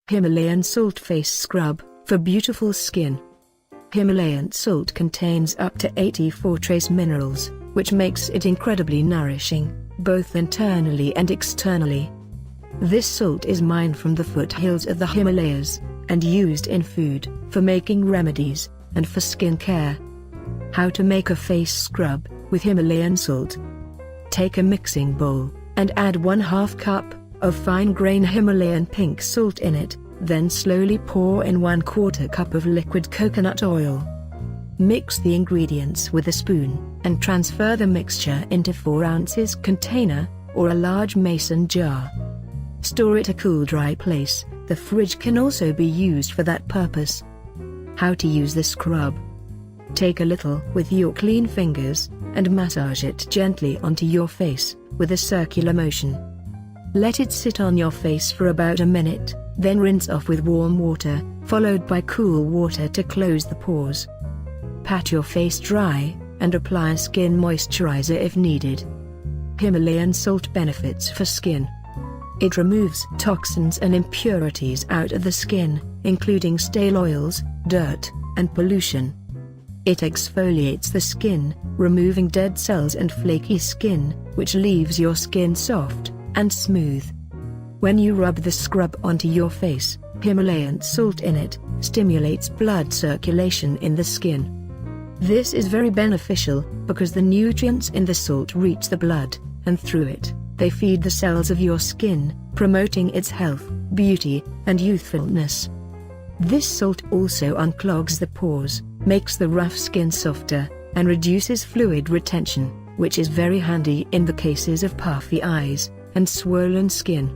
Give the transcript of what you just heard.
Himalayan Salt Face Scrub, for beautiful skin. Himalayan salt contains up to 84 trace minerals, which makes it incredibly nourishing, both internally and externally. This salt is mined from the foothills of the Himalayas, and used in food, for making remedies, and for skin care. How to make a face scrub, with Himalayan salt. Take a mixing bowl, and add 1/2 cup of fine-grained Himalayan pink salt in it, then slowly pour in 1/4 cup of liquid coconut oil. Mix the ingredients with a spoon, and transfer the mixture into 4 ounces container, or a large mason jar. Store it a cool dry place. The fridge can also be used for that purpose. How to use the scrub. Take a little with your clean fingers, and massage it gently onto your face, with a circular motion. Let it sit on your face for about a minute, then rinse off with warm water, followed by cool water to close the pores. Pat your face dry, and apply a skin moisturizer if needed. Himalayan salt benefits for skin. It removes toxins and impurities out of the skin, including stale oils, dirt, and pollution. It exfoliates the skin, removing dead cells and flaky skin, which leaves your skin soft and smooth. When you rub the scrub onto your face, Himalayan salt in it stimulates blood circulation in the skin. This is very beneficial, because the nutrients in the salt reach the blood, and through it, they feed the cells of your skin, promoting its health, beauty, and youthfulness. This salt also unclogs the pores, makes the rough skin softer, and reduces fluid retention, which is very handy in the cases of puffy eyes and swollen skin.